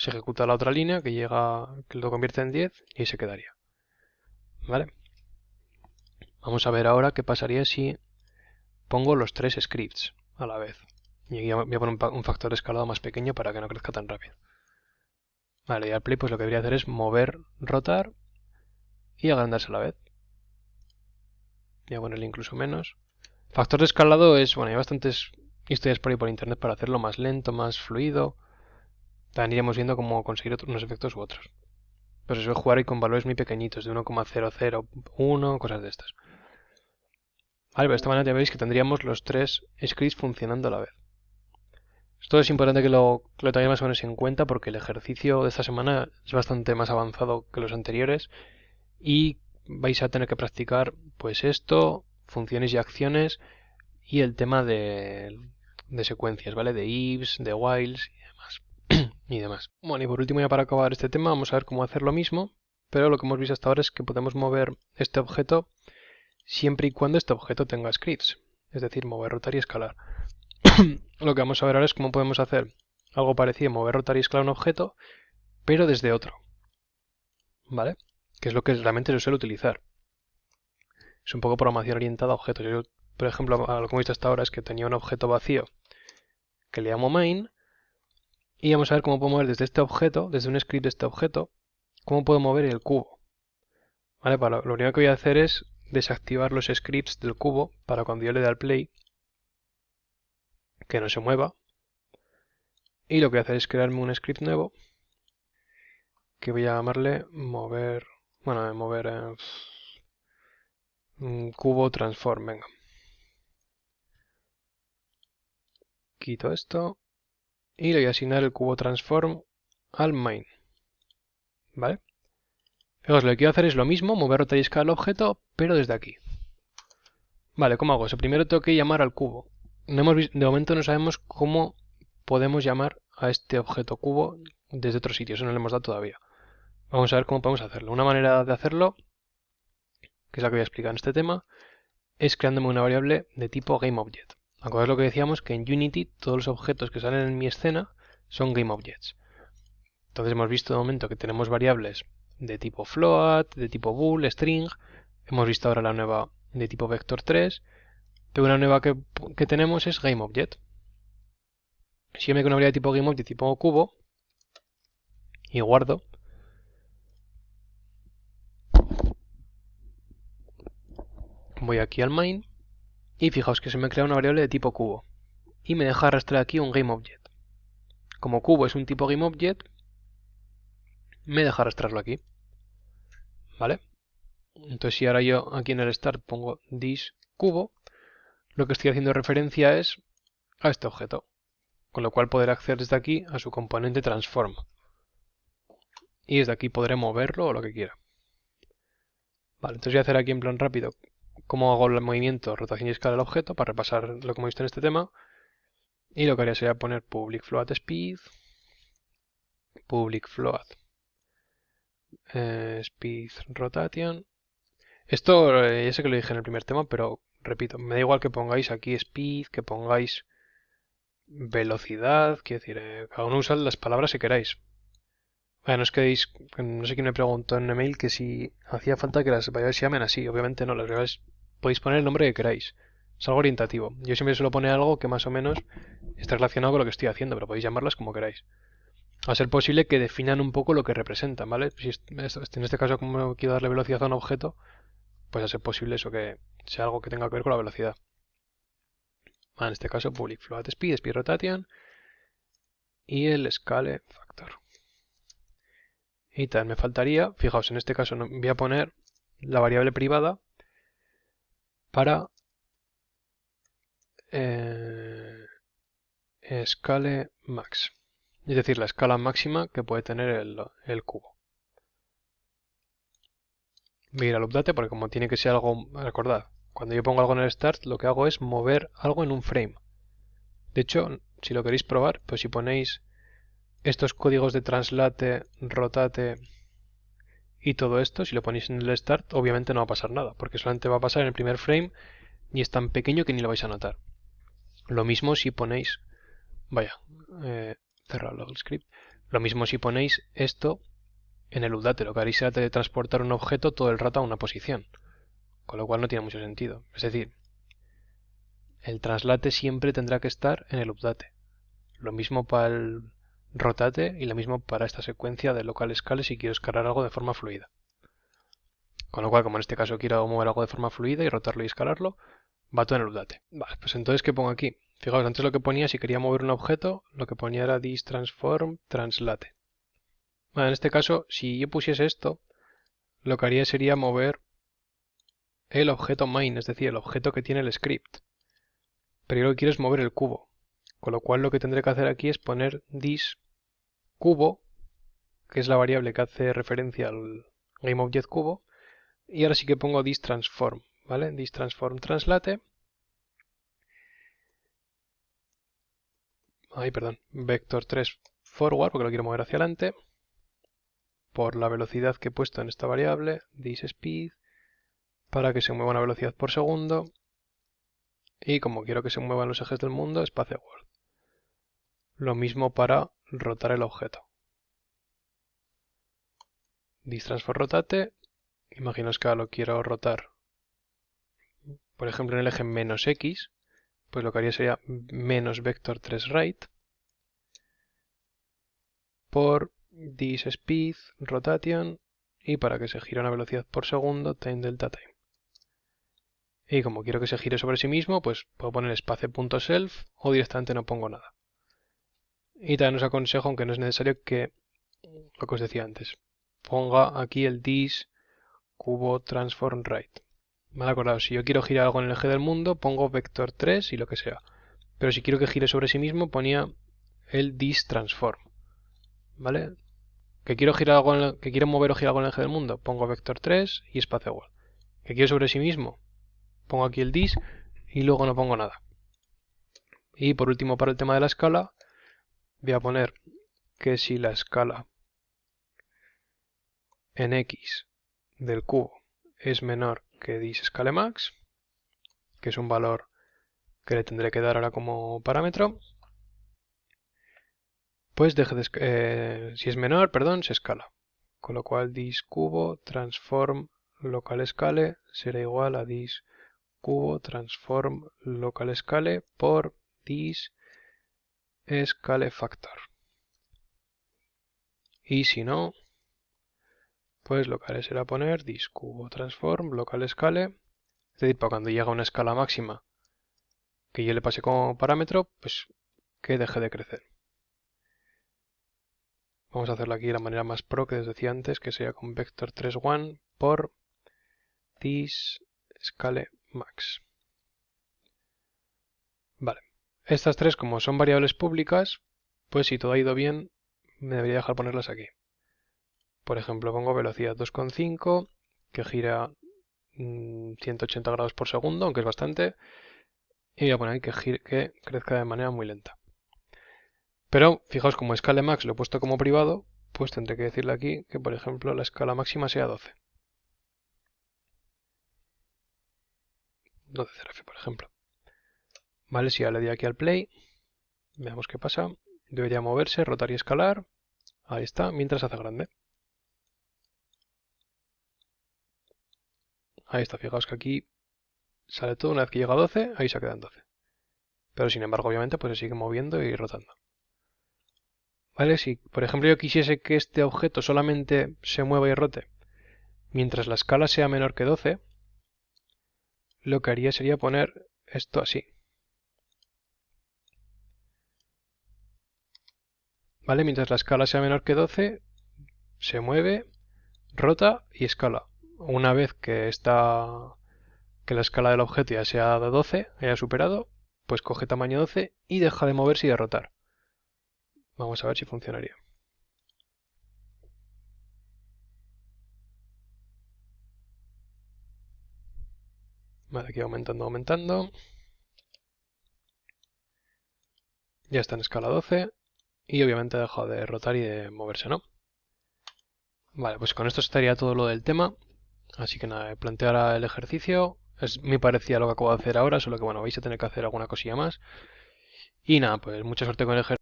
se ejecuta la otra línea que llega, que lo convierte en 10 y ahí se quedaría. ¿Vale? Vamos a ver ahora qué pasaría si pongo los 3 scripts a la vez. Y aquí voy a poner un factor de escalado más pequeño para que no crezca tan rápido. Vale, y al play pues lo que debería hacer es mover, rotar y agrandarse a la vez. Voy a ponerle incluso menos. Factor de escalado es, bueno, hay bastantes historias por ahí por internet para hacerlo más lento, más fluido. También iremos viendo cómo conseguir unos efectos u otros. Pero se suele jugar ahí con valores muy pequeñitos, de 1,001, cosas de estas. Vale, pero de esta manera ya veis que tendríamos los 3 scripts funcionando a la vez. Esto es importante que lo tengáis más o menos en cuenta porque el ejercicio de esta semana es bastante más avanzado que los anteriores y vais a tener que practicar pues esto, funciones y acciones y el tema de secuencias, ¿vale? De ifs, de whiles y demás. Bueno, y por último ya para acabar este tema vamos a ver cómo hacer lo mismo, pero lo que hemos visto hasta ahora es que podemos mover este objeto siempre y cuando este objeto tenga scripts, es decir, mover, rotar y escalar. Lo que vamos a ver ahora es cómo podemos hacer algo parecido, mover, rotar y escalar un objeto, pero desde otro, ¿vale? Que es lo que realmente se suele utilizar. Es un poco programación orientada a objetos. Yo, por ejemplo, lo que hemos visto hasta ahora es que tenía un objeto vacío que le llamo main y vamos a ver cómo puedo mover desde este objeto, desde un script de este objeto, cómo puedo mover el cubo. ¿Vale? Lo único que voy a hacer es desactivar los scripts del cubo para cuando yo le dé al play que no se mueva. Y lo que voy a hacer es crearme un script nuevo que voy a llamarle mover, bueno, mover cubo transform, venga. Quito esto y le voy a asignar el cubo transform al main. ¿Vale? Fijaos, lo que quiero hacer es lo mismo, mover, rotar y escalar el objeto, pero desde aquí. Vale, ¿cómo hago eso? Primero tengo que llamar al cubo. De momento no sabemos cómo podemos llamar a este objeto cubo desde otro sitio, eso no le hemos dado todavía. Vamos a ver cómo podemos hacerlo. Una manera de hacerlo, que es la que voy a explicar en este tema, es creándome una variable de tipo GameObject. Acordaos lo que decíamos, que en Unity todos los objetos que salen en mi escena son GameObjects. Entonces hemos visto de momento que tenemos variables de tipo float, de tipo bool, string. Hemos visto ahora la nueva de tipo vector3. Pero una nueva que tenemos es GameObject. Si yo me creo una variable de tipo GameObject tipo cubo y guardo, voy aquí al main y fijaos que se me crea una variable de tipo cubo y me deja arrastrar aquí un GameObject. Como cubo es un tipo GameObject, me deja arrastrarlo aquí. ¿Vale? Entonces si ahora yo aquí en el start pongo this cubo, lo que estoy haciendo referencia es a este objeto, con lo cual podré acceder desde aquí a su componente transform. Y desde aquí podré moverlo o lo que quiera. Vale, entonces voy a hacer aquí en plan rápido cómo hago el movimiento, rotación y escala del objeto para repasar lo que hemos visto en este tema. Y lo que haría sería poner public float speed, public float speed rotation. Esto ya sé que lo dije en el primer tema, pero repito, me da igual que pongáis aquí speed, que pongáis velocidad, quiero decir, cada uno usa las palabras que queráis. Bueno, no os quedéis, no sé quién me preguntó en un email que si hacía falta que las variables se llamen así. Obviamente no, las variables podéis poner el nombre que queráis. Es algo orientativo. Yo siempre suelo poner algo que más o menos esté relacionado con lo que estoy haciendo, pero podéis llamarlas como queráis. A ser posible que definan un poco lo que representan, ¿vale? Si en este caso, como quiero darle velocidad a un objeto, pues a ser posible eso que sea algo que tenga que ver con la velocidad. En este caso, public float speed, speed rotation y el scale factor. Y tal, me faltaría, fijaos, en este caso voy a poner la variable privada para scale max, es decir, la escala máxima que puede tener el cubo. Voy a ir al update porque como tiene que ser algo, recordad, cuando yo pongo algo en el start lo que hago es mover algo en un frame. De hecho, si lo queréis probar, pues si ponéis estos códigos de translate, rotate y todo esto, si lo ponéis en el start, obviamente no va a pasar nada, porque solamente va a pasar en el primer frame y es tan pequeño que ni lo vais a notar. Lo mismo si ponéis, vaya, cerrarlo el script. Lo mismo si ponéis esto en el update, lo que haréis será teletransportar un objeto todo el rato a una posición, con lo cual no tiene mucho sentido. Es decir, el translate siempre tendrá que estar en el update. Lo mismo para el rotate y lo mismo para esta secuencia de local scale si quiero escalar algo de forma fluida. Con lo cual, como en este caso quiero mover algo de forma fluida y rotarlo y escalarlo, va todo en el update. Vale, pues entonces, ¿qué pongo aquí? Fijaos, antes lo que ponía, si quería mover un objeto, lo que ponía era this transform translate. Vale, en este caso, si yo pusiese esto, lo que haría sería mover el objeto main, es decir, el objeto que tiene el script. Pero yo lo que quiero es mover el cubo. Con lo cual lo que tendré que hacer aquí es poner this cubo, que es la variable que hace referencia al GameObject cubo, y ahora sí que pongo this transform, ¿vale? This transform translate. Ay, perdón, vector 3 forward, porque lo quiero mover hacia adelante, por la velocidad que he puesto en esta variable, this speed, para que se mueva una velocidad por segundo, y como quiero que se muevan los ejes del mundo, space world. Lo mismo para rotar el objeto. This transform rotate, imaginaos que ahora lo quiero rotar, por ejemplo en el eje menos x, pues lo que haría sería menos vector 3 right por this speed rotation, y para que se gire a una velocidad por segundo, time delta time. Y como quiero que se gire sobre sí mismo, pues puedo poner space.self o directamente no pongo nada. Y también os aconsejo, aunque no es necesario, que, lo que os decía antes, ponga aquí el this cubo transform right. Vale, acordaos, si yo quiero girar algo en el eje del mundo, pongo vector 3 y lo que sea. Pero si quiero que gire sobre sí mismo, ponía el this transform. ¿Vale? Que quiero girar algo que quiero mover o girar algo en el eje del mundo, pongo vector 3 y space world. Que quiero sobre sí mismo, pongo aquí el this y luego no pongo nada. Y por último, para el tema de la escala, voy a poner que si la escala en x del cubo es menor que this scale max, que es un valor que le tendré que dar ahora como parámetro, pues si es menor, perdón, se escala. Con lo cual this cubo transform local scale será igual a this cubo transform local scale por this scale factor. Y si no, pues lo que haré será poner this cubo transform local scale, es decir, para cuando llega a una escala máxima que yo le pase como parámetro, pues que deje de crecer. Vamos a hacerlo aquí de la manera más pro que os decía antes, que sería con vector 3.1 por this scale max. Vale, estas tres como son variables públicas, pues si todo ha ido bien, me debería dejar ponerlas aquí. Por ejemplo, pongo velocidad 2,5, que gira 180 grados por segundo, aunque es bastante, y voy a poner que crezca de manera muy lenta. Pero, fijaos, como scale max lo he puesto como privado, pues tendré que decirle aquí que, por ejemplo, la escala máxima sea 12. 12 CRF, por ejemplo. Vale, si ya le doy aquí al play, veamos qué pasa. Debería moverse, rotar y escalar. Ahí está, mientras hace grande. Ahí está, fijaos que aquí sale todo, una vez que llega a 12, ahí se queda en 12. Pero sin embargo, obviamente, pues se sigue moviendo y rotando. Vale, si por ejemplo yo quisiese que este objeto solamente se mueva y rote mientras la escala sea menor que 12, lo que haría sería poner esto así. Vale, mientras la escala sea menor que 12, se mueve, rota y escala. Una vez que la escala del objeto ya sea de 12, haya superado, pues coge tamaño 12 y deja de moverse y de rotar. Vamos a ver si funcionaría. Vale, aquí aumentando, aumentando. Ya está en escala 12 y obviamente ha dejado de rotar y de moverse, ¿no? Vale, pues con esto estaría todo lo del tema. Así que nada, planteo ahora el ejercicio. Es muy parecido a lo que acabo de hacer ahora, solo que bueno, vais a tener que hacer alguna cosilla más. Y nada, pues mucha suerte con el ejercicio.